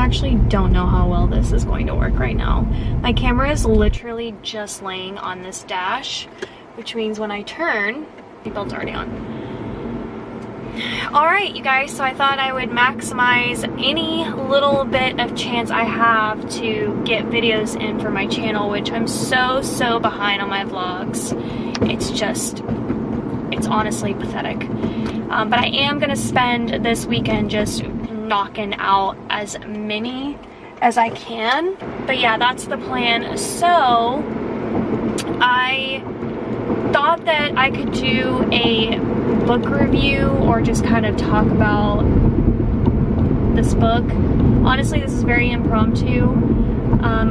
actually don't know how well this is going to work right now. My camera is literally just laying on this dash, which means when I turn, seatbelt's already on. Alright, you guys, so I thought I would maximize any little bit of chance I have to get videos in for my channel, which I'm so behind on my vlogs. It's honestly pathetic. But I am gonna spend this weekend just knocking out as many as I can. But yeah, that's the plan. So I thought that I could do a book review or just kind of talk about this book. Honestly, this is very impromptu.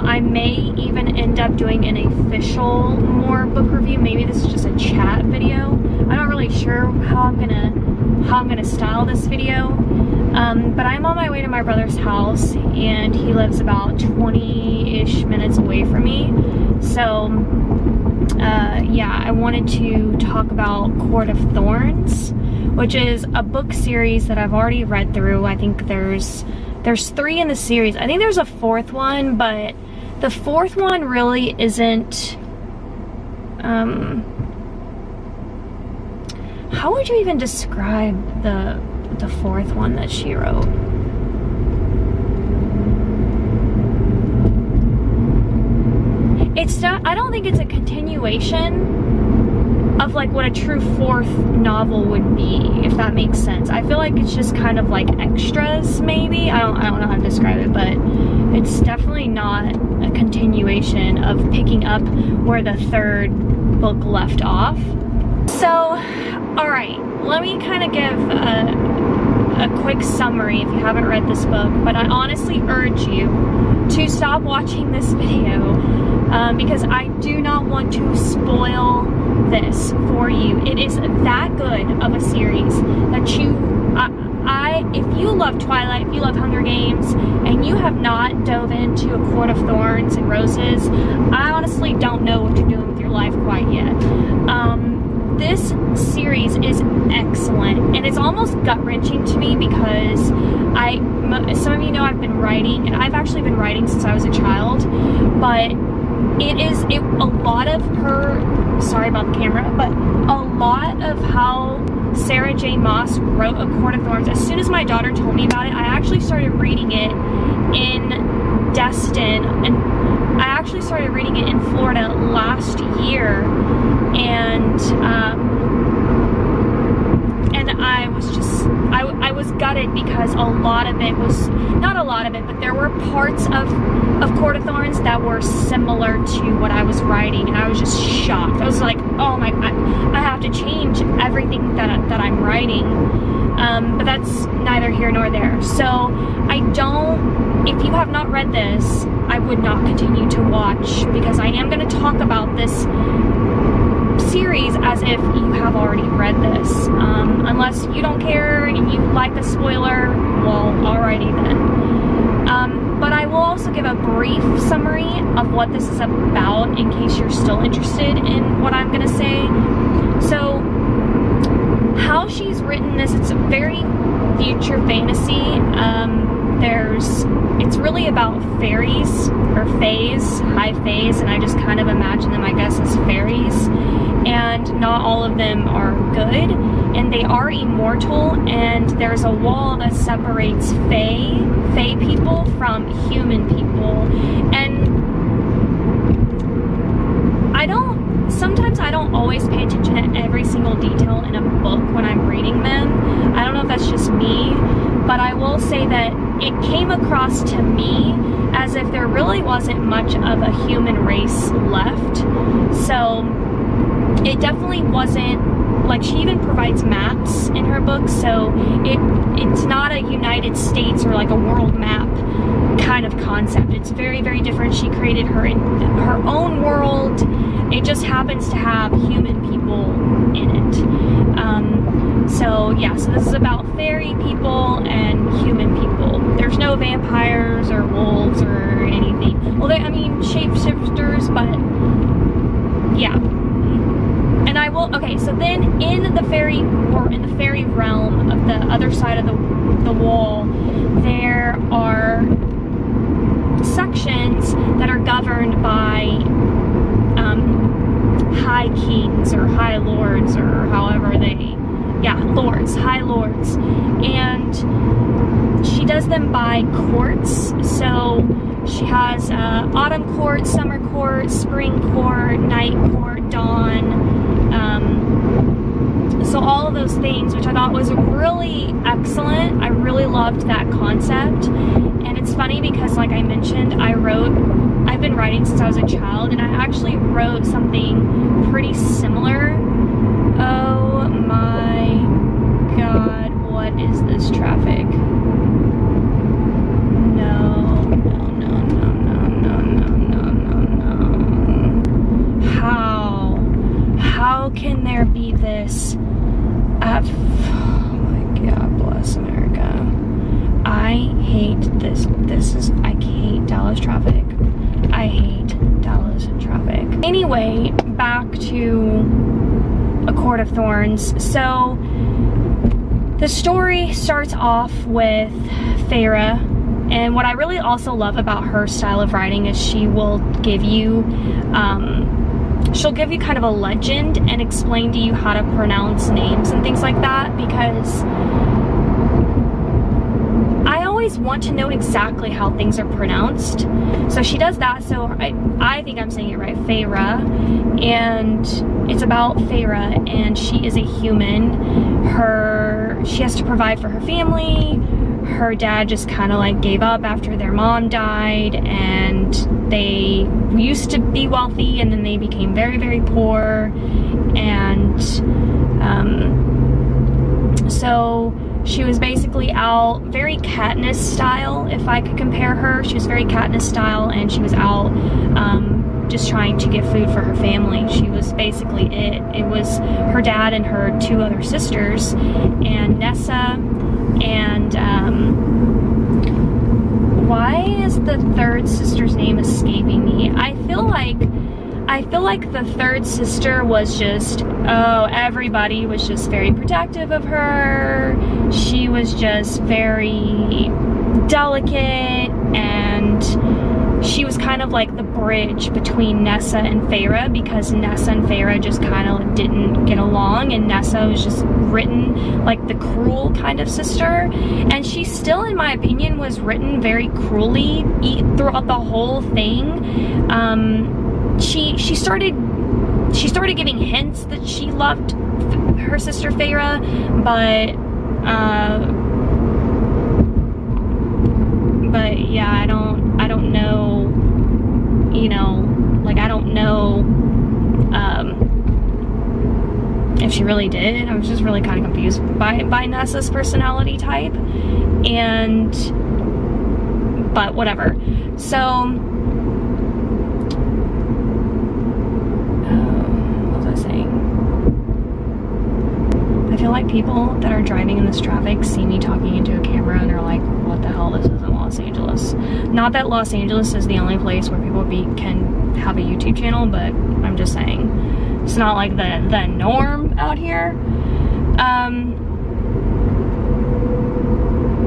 I may even end up doing an official more book review. Maybe this is just a chat video. I'm not really sure how I'm gonna style this video. But I'm on my way to my brother's house, and he lives about 20-ish minutes away from me. So yeah, I wanted to talk about Court of Thorns, which is a book series that I've already read through. I think there's 3 in the series. I think there's a 4th one, but the 4th one really isn't, how would you even describe the 4th one that she wrote? It's not, I don't think it's a continuation of like what a true 4th novel would be, if that makes sense. I feel like it's just kind of like extras, maybe. I don't know how to describe it, but it's definitely not a continuation of picking up where the 3rd book left off. So, alright, let me kind of give a quick summary if you haven't read this book, but I honestly urge you to stop watching this video because I do not want to spoil this for you. It is that good of a series that if you love Twilight, if you love Hunger Games, and you have not dove into A Court of Thorns and Roses, I honestly don't know what you're doing with your life quite yet. This series is excellent, and it's almost gut-wrenching to me because some of you know I've been writing, and I've actually been writing since I was a child, but a lot of her, sorry about the camera, but a lot of how Sarah J. Maas wrote A Court of Thorns, as soon as my daughter told me about it, I actually started reading it in Destin, and I actually started reading it in Florida last year, and I was just, I was gutted because a lot of it was, not a lot of it, but there were parts of Court of Thorns that were similar to what I was writing, and I was just shocked. I was like, oh my god, I have to change everything that I'm writing, but that's neither here nor there. So if you have not read this, I would not continue to watch, because I am going to talk about this series as if you have already read this. Unless you don't care and you like a spoiler, well, alrighty then. But I will also give a brief summary of what this is about in case you're still interested in what I'm gonna say. So, how she's written this, it's a very future fantasy. It's really about fairies, or fays, high fays, and I just kind of imagine them, I guess, as fairies. And not all of them are good, and they are immortal, and there's a wall that separates fae people from human people. And sometimes I don't always pay attention to every single detail in a book when I'm reading them. I don't know if that's just me, but I will say that it came across to me as if there really wasn't much of a human race left. So it definitely wasn't, like, she even provides maps in her book, so it's not a United States or like a world map kind of concept. It's very, very different. She created her own world. It just happens to have human people in it. So yeah, so this is about fairy people and human people. There's no vampires or wolves or anything. Well, shapeshifters, but yeah. And I will, okay, so then in the fairy realm of the other side of the wall, there are factions that are governed by high kings or high lords, or however they, yeah, lords, high lords. And she does them by courts. So she has autumn court, summer court, spring court, night court, dawn. So all of those things, which I thought was really excellent. I really loved that concept. And it's funny because, like I mentioned, I've been writing since I was a child, and I actually wrote something pretty similar. Oh my God, what is this traffic? How can there be this? Oh my God, bless America. I hate this. I hate Dallas traffic. I hate Dallas traffic. Anyway, back to A Court of Thorns. So the story starts off with Feyre, and what I really also love about her style of writing is she will give you she'll give you kind of a legend and explain to you how to pronounce names and things like that, because I always want to know exactly how things are pronounced. So she does that. So I think I'm saying it right, Feyre, and it's about Feyre, and she is a human. She has to provide for her family. Her dad just kind of like gave up after their mom died, and they used to be wealthy, and then they became very, very poor. And so she was basically out, very Katniss style, if I could compare her. She was very Katniss style, and she was out just trying to get food for her family. She was basically it. It was her dad and her 2 other sisters, and Nessa, and why is the 3rd sister's name escaping me? I feel like the 3rd sister was just, everybody was just very protective of her. She was just very delicate, and she was kind of like the bridge between Nessa and Feyre, because Nessa and Feyre just kind of didn't get along, and Nessa was just written like the cruel kind of sister, and she still, in my opinion, was written very cruelly throughout the whole thing. She started giving hints that she loved her sister Feyre, but yeah, I don't know, you know, like I don't know if she really did. I was just really kind of confused by Nessa's personality type, but whatever. So what was I saying? I feel like people that are driving in this traffic see me talking into a camera and are like, what the hell, this isn't Los Angeles. Not that Los Angeles is the only place where people can have a YouTube channel, but I'm just saying, it's not like the norm out here.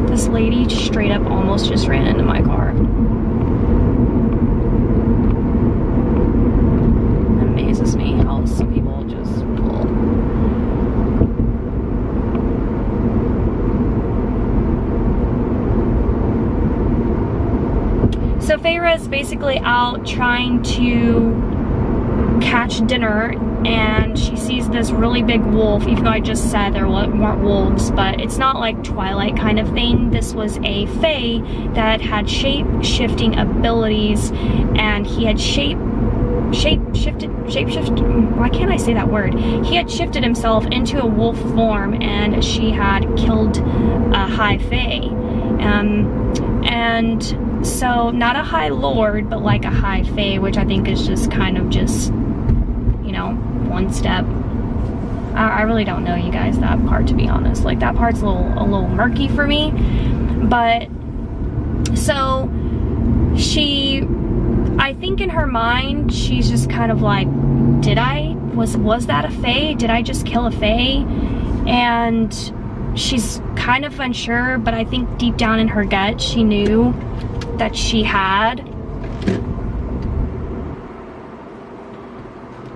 This lady straight up almost just ran into my car. It amazes me how some people just pull. So Feyre is basically out trying to catch dinner, and she sees this really big wolf, even though I just said there weren't wolves, but it's not like Twilight kind of thing. This was a Fae that had shape-shifting abilities, and he had shapeshifted, why can't I say that word? He had shifted himself into a wolf form, and she had killed a high Fae. And so not a high lord, but like a high Fae, which I think is just kind of just, you know, one step. I really don't know, you guys, that part, to be honest. Like, that part's a little murky for me. But so I think in her mind, she's just kind of like, was that a Fae? Did I just kill a Fae? And she's kind of unsure, but I think deep down in her gut, she knew that she had.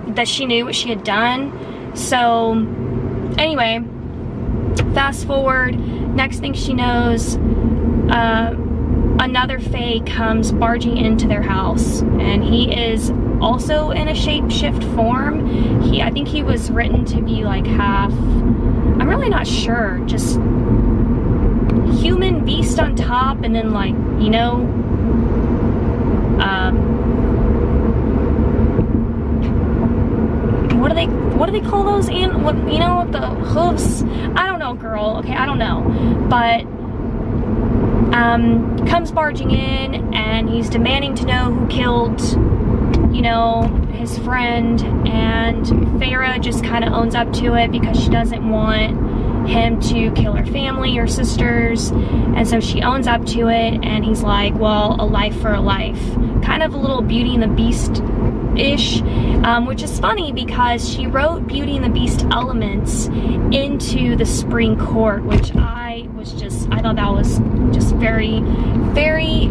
that she knew what she had done. So anyway, fast forward, next thing she knows, another Fae comes barging into their house, and he is also in a shapeshift form. I think he was written to be like half, I'm really not sure, just human beast on top, and then like, you know, what do they call those, and what, you know, the hooves? I don't know, girl. Okay, I don't know, but comes barging in, and he's demanding to know who killed, you know, his friend, and Feyre just kind of owns up to it because she doesn't want him to kill her family or sisters, and so she owns up to it, and he's like, well, a life for a life. Kind of a little Beauty and the Beast-ish, which is funny because she wrote Beauty and the Beast elements into the Spring Court, which I thought that was just very, very,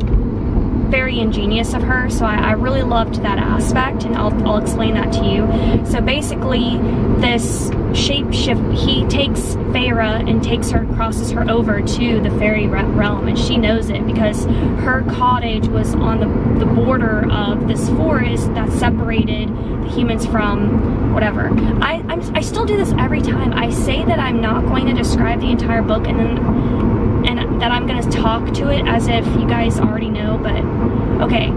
very ingenious of her. So I really loved that aspect, and I'll explain that to you. So basically, this shapeshift, he takes Feyre and crosses her over to the fairy realm, and she knows it because her cottage was on the border of this forest that separated the humans from whatever. I still do this every time. I say that I'm not going to describe the entire book, and that I'm going to talk to it as if you guys already know, but okay.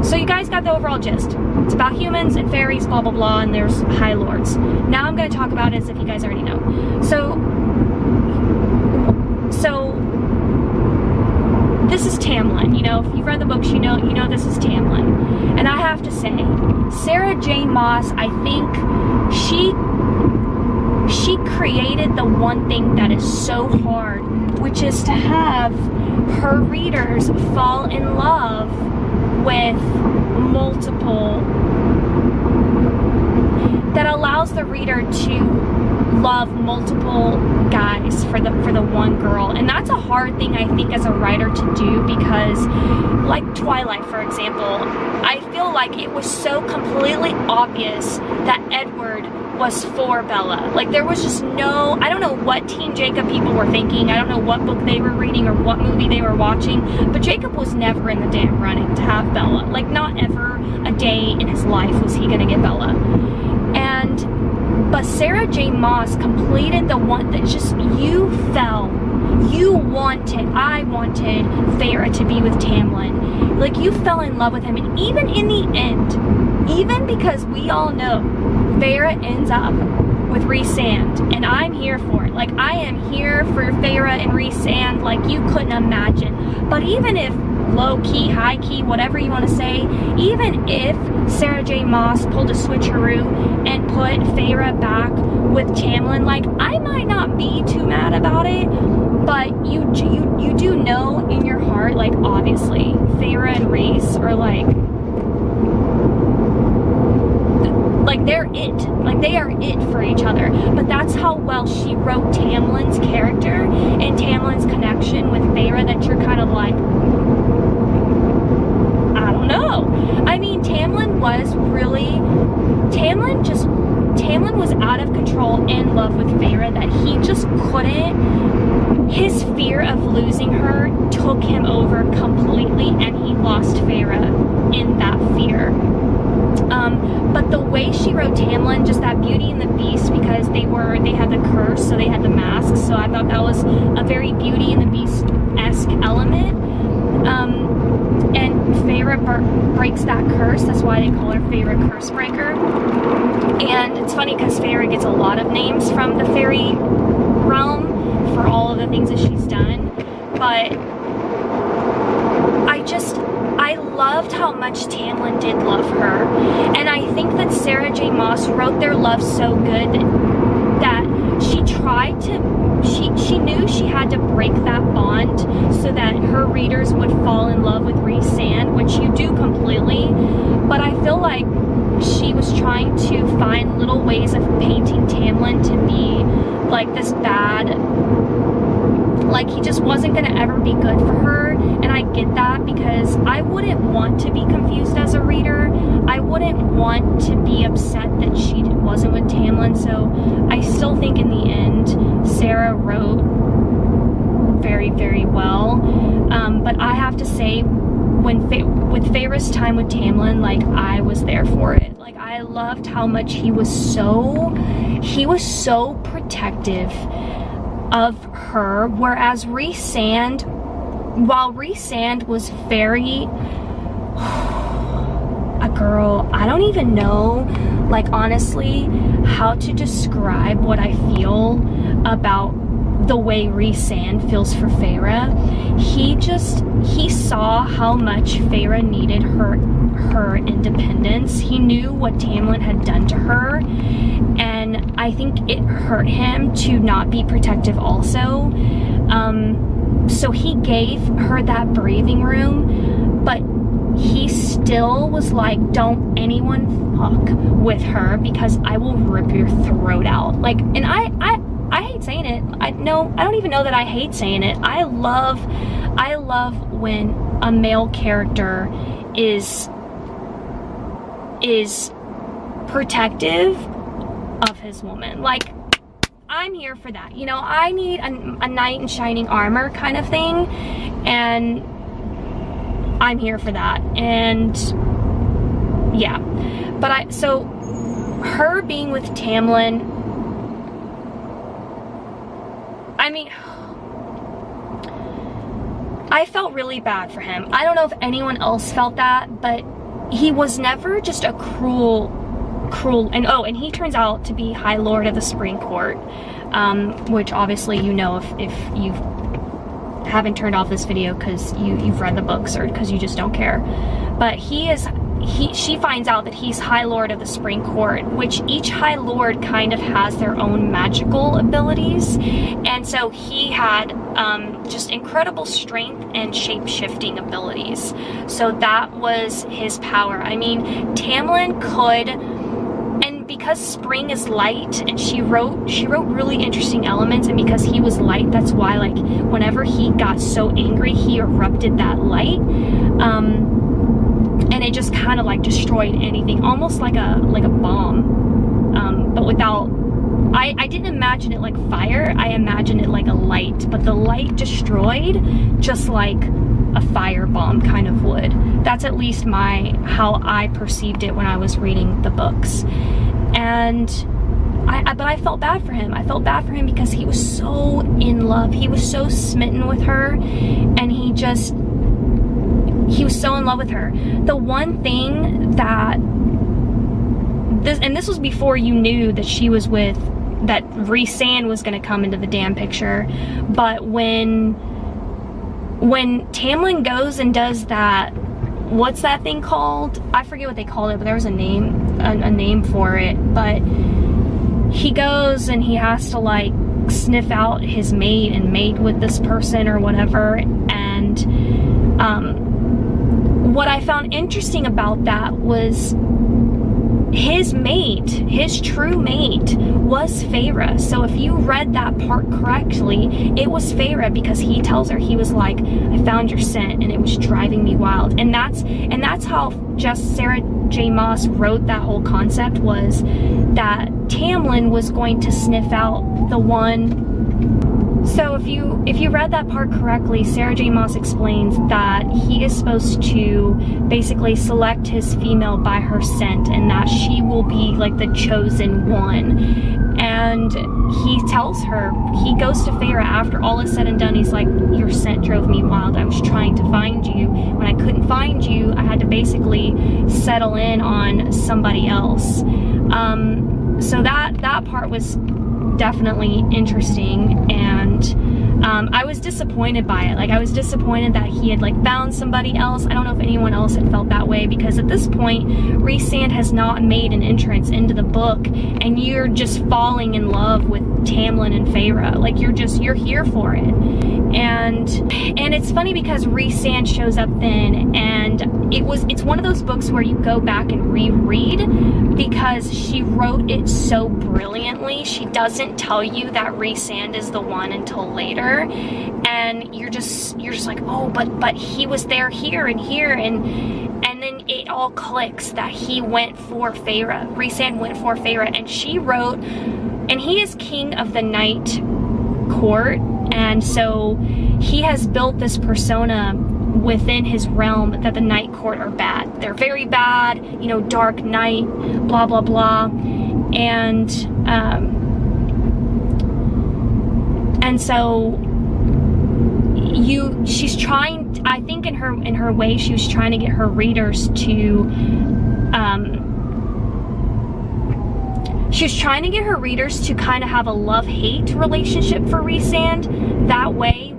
So you guys got the overall gist. It's about humans and fairies, blah blah blah, and there's high lords. Now I'm going to talk about it as if you guys already know. So this is Tamlin. You know, if you've read the books, you know this is Tamlin. And I have to say, Sarah J. Maas, I think she created the one thing that is so hard, which is to have her readers fall in love with multiple, that allows the reader to love multiple guys for the one girl. And that's a hard thing, I think, as a writer to do, because like Twilight, for example, I feel like it was so completely obvious that Edward was for Bella. Like, there was just no, I don't know what Team Jacob people were thinking, I don't know what book they were reading or what movie they were watching, but Jacob was never in the damn running to have Bella. Like, not ever a day in his life was he gonna get Bella. But Sarah J. Maas completed the one that just, I wanted Feyre to be with Tamlin. Like, you fell in love with him, and even in the end, even because we all know Feyre ends up with Rhysand, and I'm here for it. Like, I am here for Feyre and Rhysand like you couldn't imagine. But even if low-key, high-key, whatever you want to say, even if Sarah J. Maas pulled a switcheroo and put Feyre back with Tamlin, like, I might not be too mad about it, but you do know in your heart, like, obviously, Feyre and Rhys are like they're it. Like, they are it for each other. But that's how well she wrote Tamlin's character and Tamlin's connection with Feyre, that you're kind of like, I don't know. I mean, Tamlin was out of control in love with Feyre, that he just couldn't, his fear of losing her took him over completely, and he lost Feyre in that fear. But the way she wrote Tamlin, just that Beauty and the Beast, because they had the curse, so they had the masks, so I thought that was a very Beauty and the Beast-esque element. And Feyre breaks that curse, that's why they call her Feyre Cursebreaker. And it's funny because Feyre gets a lot of names from the fairy realm for all of the things that she's done, but I loved how much Tamlin did love her, and I think that Sarah J. Maas wrote their love so good that she tried to, she knew she had to break that bond so that her readers would fall in love with Rhysand, which you do completely, but I feel like she was trying to find little ways of painting Tamlin to be like this bad Like, he just wasn't gonna ever be good for her, and I get that, because I wouldn't want to be confused as a reader. I wouldn't want to be upset that she wasn't with Tamlin, so I still think in the end, Sarah wrote very, very well. But I have to say, with Feyre's time with Tamlin, like, I was there for it. Like, I loved how much he was so protective of her, whereas Rhysand, while Rhysand was very, a girl, I don't even know, like, honestly, how to describe what I feel about the way Rhysand feels for Feyre. He saw how much Feyre needed her independence. He knew what Tamlin had done to her, and I think it hurt him to not be protective also. So he gave her that breathing room, but he still was like, don't anyone fuck with her, because I will rip your throat out. Like, and I hate saying it. I don't even know that I hate saying it. I love when a male character is protective of his woman. Like, I'm here for that. You know, I need a knight in shining armor kind of thing, and I'm here for that. And yeah, but so her being with Tamlin, I mean, I felt really bad for him. I don't know if anyone else felt that, but he was never just a cruel, and he turns out to be High Lord of the Spring Court, which obviously you know if you haven't turned off this video because you've read the books or because you just don't care. But she finds out that he's High Lord of the Spring Court, which each High Lord kind of has their own magical abilities, and so he had just incredible strength and shape-shifting abilities. So that was his power. I mean, Tamlin could, and because spring is light, and she wrote really interesting elements, and because he was light, that's why, like, whenever he got so angry, he erupted that light. And it just kind of like destroyed anything, almost like a bomb, but without. I didn't imagine it like fire. I imagined it like a light, but the light destroyed just like a fire bomb kind of would. That's at least how I perceived it when I was reading the books, and but I felt bad for him. I felt bad for him because he was so in love. He was so smitten with her, and he was so in love with her. The one thing that this was before you knew that she was that Rhysand was going to come into the damn picture, but when Tamlin goes and does that, what's that thing called? I forget what they called it, but there was a name for it. But he goes and he has to like sniff out his mate and mate with this person or whatever, and what I found interesting about that was his mate, his true mate, was Feyre. So if you read that part correctly, it was Feyre, because he tells her, he was like, I found your scent and it was driving me wild. And that's how just Sarah J. Maas wrote that whole concept, was that Tamlin was going to sniff out the one. So if you read that part correctly, Sarah J. Maas explains that he is supposed to basically select his female by her scent, and that she will be like the chosen one. And he tells her, he goes to Feyre after all is said and done, he's like, your scent drove me wild. I was trying to find you. When I couldn't find you, I had to basically settle in on somebody else. So that part was definitely interesting, and I was disappointed by it. Like, I was disappointed that he had like found somebody else. I don't know if anyone else had felt that way, because at this point Rhysand has not made an entrance into the book, and you're just falling in love with Tamlin and Feyre. Like, you're here for it. And it's funny because Rhysand shows up then, and it's one of those books where you go back and reread, because she wrote it so brilliantly. She doesn't tell you that Rhysand is the one until later. her, and you're just like, oh, but he was there here, and then it all clicks that he went for Feyre. Rhysand went for Feyre, and she wrote, and he is king of the night court, and so he has built this persona within his realm that the night court are bad. They're very bad, you know, dark night, blah blah blah. And so she's trying, I think in her way, she was trying to get her readers to kind of have a love-hate relationship for Rhysand. That way,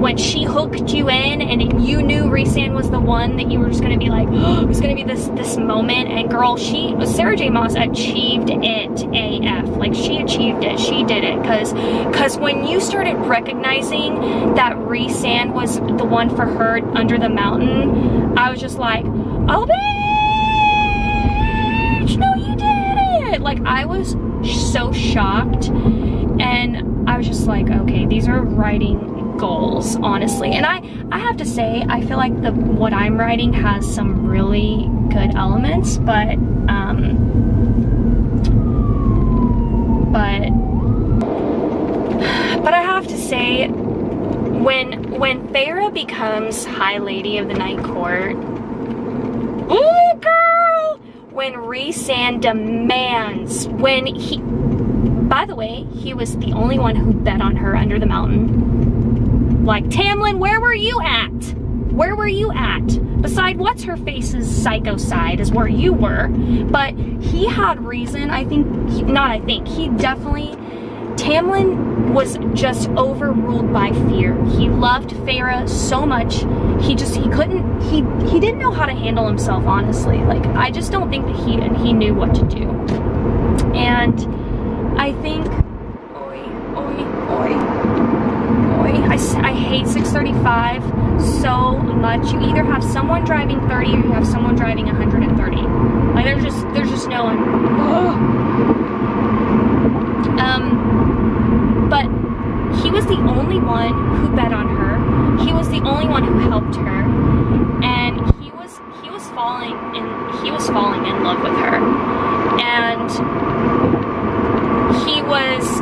when she hooked you in and you knew Rhysand was the one, that you were just gonna be like, oh, it was gonna be this moment. And girl, Sarah J. Maas achieved it AF. Like, she achieved it, she did it. Cause when you started recognizing that Rhysand was the one for her under the mountain, I was just like, oh bitch, no you didn't. Like, I was so shocked, and I was just like, okay, these are writing goals, honestly. And I have to say, I feel like what I'm writing has some really good elements, but I have to say, when Feyre becomes High Lady of the Night Court, ooh girl, when Rhysand demands, by the way, he was the only one who bet on her under the mountain. Like, Tamlin, where were you at? Where were you at? Beside what's-her-face's psycho side is where you were. But he had reason, he definitely, Tamlin was just overruled by fear. He loved Feyre so much, he didn't know how to handle himself, honestly. Like, I just don't think that he knew what to do. And I think, I hate 635 so much. You either have someone driving 30 or you have someone driving 130. Like, there's just no one. But he was the only one who bet on her. He was the only one who helped her, and he was falling in love with her. And he was,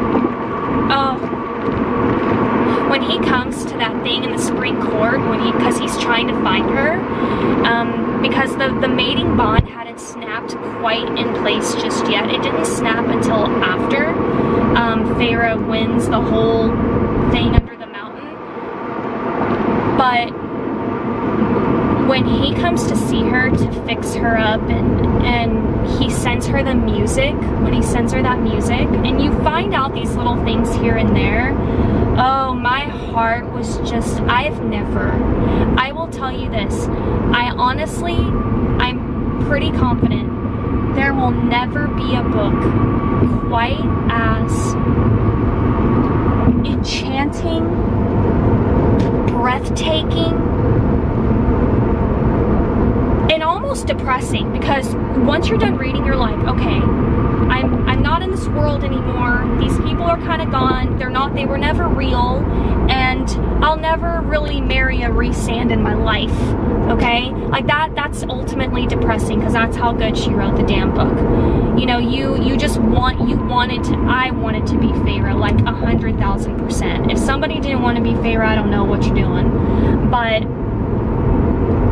when he comes to that thing in the spring court, because he's trying to find her, because the mating bond hadn't snapped quite in place just yet. It didn't snap until after Feyre wins the whole thing under the mountain. But when he comes to see her to fix her up, and he sends her the music, when he sends her that music, and you find out these little things here and there, oh, my heart was just, I will tell you this, I'm pretty confident there will never be a book quite as enchanting, breathtaking, and almost depressing, because once you're done reading, you're like, okay, I'm not in this world anymore. These people are kind of gone. They were never real, and I'll never really marry a Rhysand in my life, okay? Like, that's ultimately depressing, because that's how good she wrote the damn book. You know, I wanted to be Feyre, like 100,000%. If somebody didn't want to be Feyre, I don't know what you're doing. But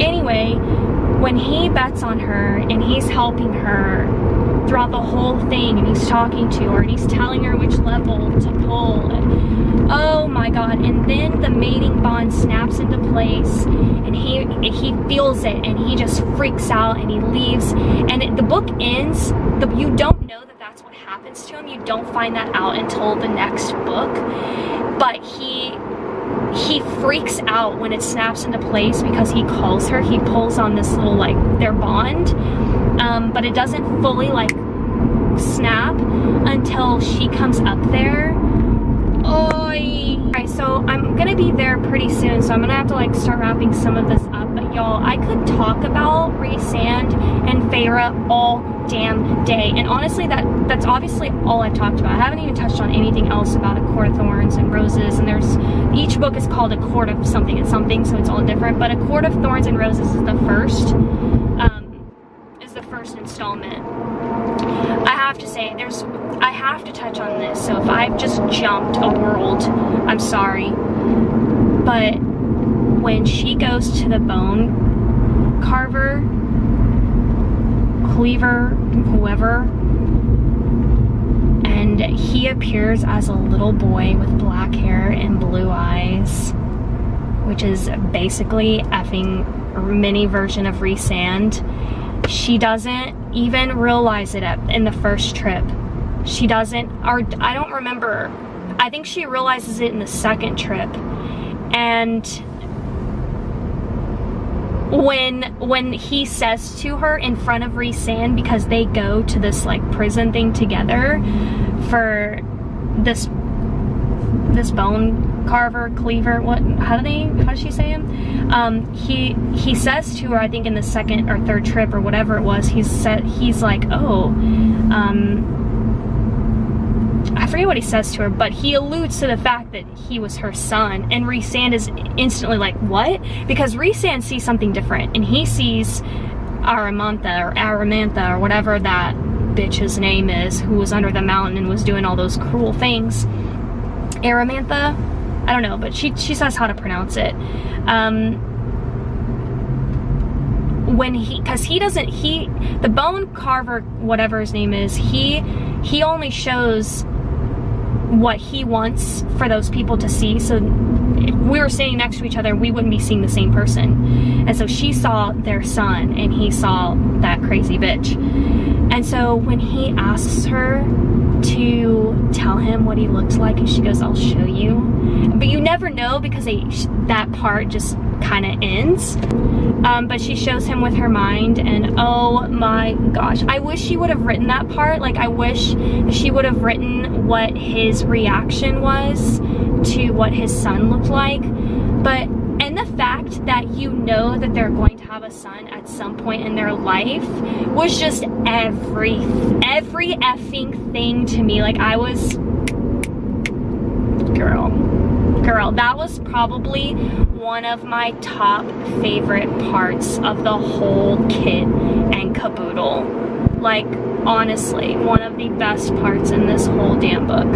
anyway, when he bets on her and he's helping her throughout the whole thing, and he's talking to her and he's telling her which level to pull, and oh my god, and then the mating bond snaps into place, and he feels it, and he just freaks out, and he leaves, and the book ends. You don't know that that's what happens to him. You don't find that out until the next book, but he freaks out when it snaps into place, because he calls her, he pulls on this little, like, their bond, but it doesn't fully, like, snap until she comes up there. Alright, so I'm gonna be there pretty soon, so I'm gonna have to, like, start wrapping some of this up, but y'all, I could talk about Rhysand and Feyre all damn day. And honestly, that's obviously all I've talked about. I haven't even touched on anything else about A Court of Thorns and Roses. And each book is called A Court of something and something, so it's all different. But A Court of Thorns and Roses is the first installment. I have to say, I have to touch on this. So if I've just jumped a world, I'm sorry. But when she goes to the bone carver, cleaver, whoever, and he appears as a little boy with black hair and blue eyes, which is basically effing mini version of Rhysand. She doesn't even realize it in the first trip. She doesn't, or I don't remember. I think she realizes it in the second trip. And when he says to her in front of Rhysand, because they go to this like prison thing together for this bone carver, cleaver, how does she say him? He says to her, I think in the second or third trip or whatever it was, he's like, oh, I forget what he says to her, but he alludes to the fact that he was her son, and Rhysand is instantly like, what? Because Rhysand sees something different, and he sees Aramantha or whatever that bitch's name is, who was under the mountain and was doing all those cruel things. Aramantha? I don't know, but she says how to pronounce it. The bone carver, whatever his name is, he only shows what he wants for those people to see. So if we were standing next to each other, we wouldn't be seeing the same person. And so she saw their son and he saw that crazy bitch. And so when he asks her to tell him what he looks like, and she goes, I'll show you. But you never know, because that part just kind of ends. But she shows him with her mind, and oh my gosh, I wish she would have written that part. Like, I wish she would have written what his reaction was to what his son looked like. And the fact that you know that they're going to have a son at some point in their life was just every effing thing to me. Like, I was, girl, that was probably one of my top favorite parts of the whole kit and caboodle. Like, honestly, one of the best parts in this whole damn book.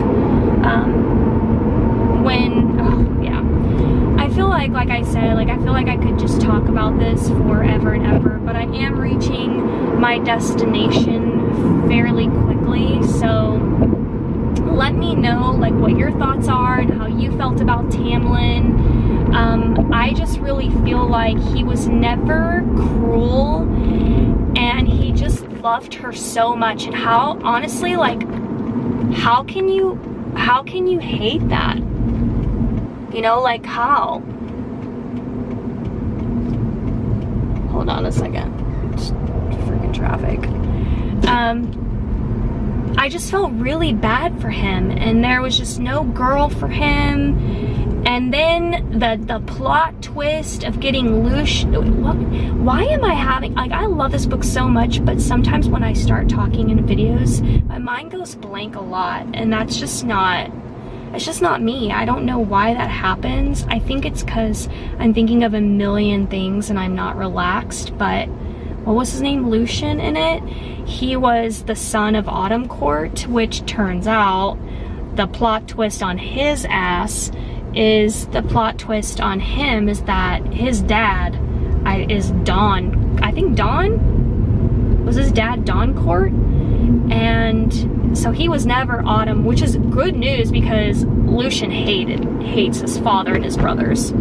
I feel like I said, I feel like I could just talk about this forever and ever, but I am reaching my destination fairly quickly, so let me know what your thoughts are and how you felt about Tamlin. I just really feel like he was never cruel, and he just loved her so much. And how, honestly, how can you hate that? You know, how? Hold on a second. Just freaking traffic. I just felt really bad for him, and there was just no girl for him. And then the plot twist of getting why am I having, I love this book so much, but sometimes when I start talking in videos, my mind goes blank a lot, and that's just not, it's just not me. I don't know why that happens. I think it's because I'm thinking of a million things and I'm not relaxed. But what was his name? Lucian in it? He was the son of Autumn Court, which turns out the plot twist on his ass is, the plot twist on him is that his dad is Dawn. I think Dawn? Was his dad Dawn Court? And so he was never Autumn, which is good news because Lucian hates his father and his brothers.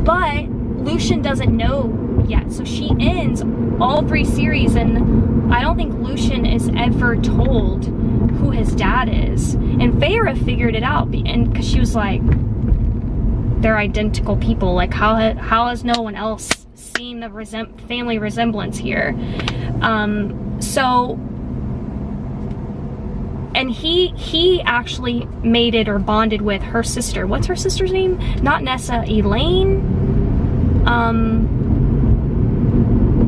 But Lucian doesn't know yet. So she ends all 3 series, and I don't think Lucian is ever told who his dad is. And Feyre figured it out, and because she was like, they're identical people. How has no one else seen the family resemblance here? And he actually mated or bonded with her sister. What's her sister's name? Not Nessa, Elaine?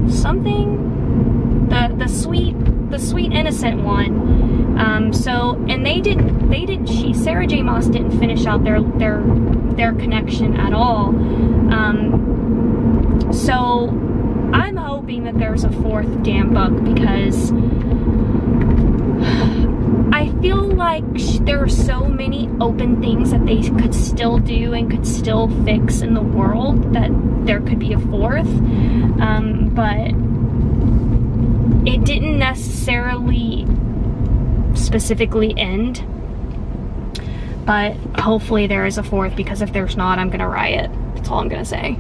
something, the sweet innocent one. So, and Sarah J. Maas didn't finish out their connection at all. So I'm hoping that there's a fourth damn book, because I feel like there are so many open things that they could still do and could still fix in the world, that there could be a fourth. But it didn't necessarily specifically end. But hopefully there is a fourth, because if there's not, I'm gonna riot. That's all I'm gonna say.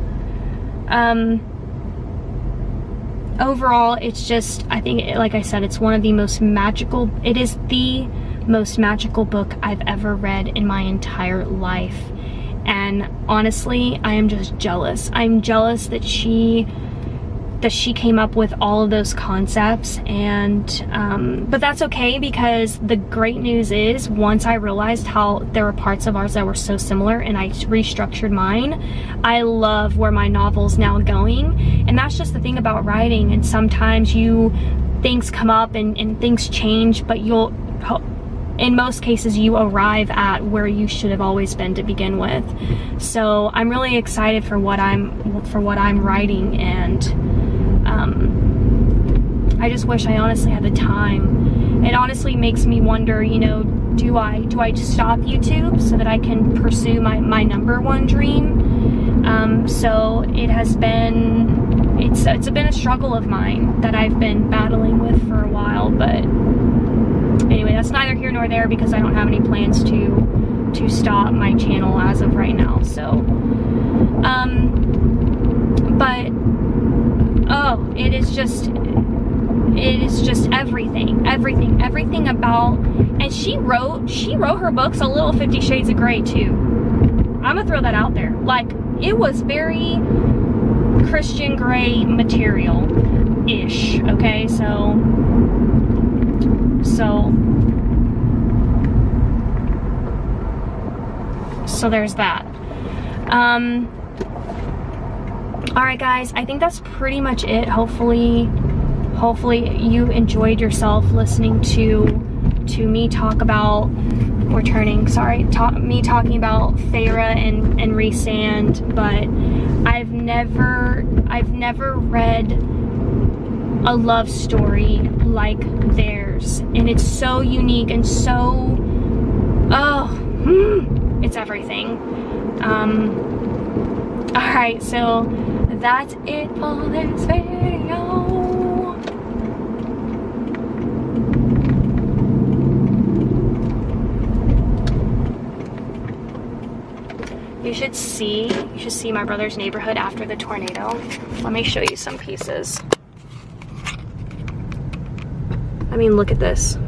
Overall, it's just, I think, like I said, it's one of the most magical, it is the most magical book I've ever read in my entire life. And honestly, I am just jealous. I'm jealous that she came up with all of those concepts, and but that's okay, because the great news is, once I realized how there were parts of ours that were so similar and I restructured mine, I love where my novel's now going. And that's just the thing about writing, and sometimes things come up and things change, but in most cases you arrive at where you should have always been to begin with. So I'm really excited for what I'm writing, and I just wish I honestly had the time. It honestly makes me wonder, you know, do I stop YouTube so that I can pursue my number one dream? So it's been a struggle of mine that I've been battling with for a while, but anyway, that's neither here nor there, because I don't have any plans to stop my channel as of right now. So but oh, it is just everything about, and she wrote her books a little 50 Shades of Grey too. I'm gonna throw that out there. Like, it was very Christian Grey material-ish, okay? So there's that. Alright guys, I think that's pretty much it. Hopefully you enjoyed yourself listening to me talk about, me talking about Feyre and Rhysand, but I've never read a love story like theirs, and it's so unique and so, it's everything. Alright, so that's it for this video. You should see my brother's neighborhood after the tornado. Let me show you some pieces. I mean, look at this.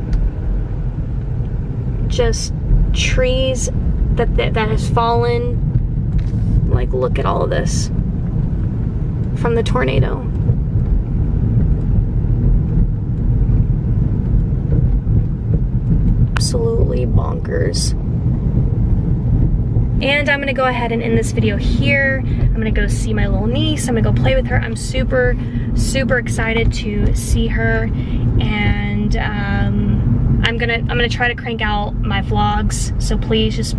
Just trees that has fallen. Like, look at all of this from the tornado. Absolutely bonkers. And I'm gonna go ahead and end this video here. I'm gonna go see my little niece. I'm gonna go play with her. I'm super, super excited to see her. And I'm gonna try to crank out my vlogs. So please just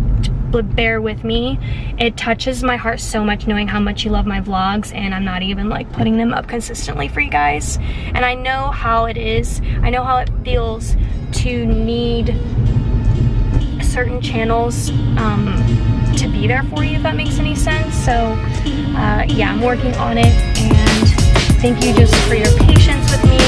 bear with me. It touches my heart so much knowing how much you love my vlogs, and I'm not even like putting them up consistently for you guys. And I know how it is. I know how it feels to need certain channels to be there for you, if that makes any sense. So yeah, I'm working on it, and thank you just for your patience with me.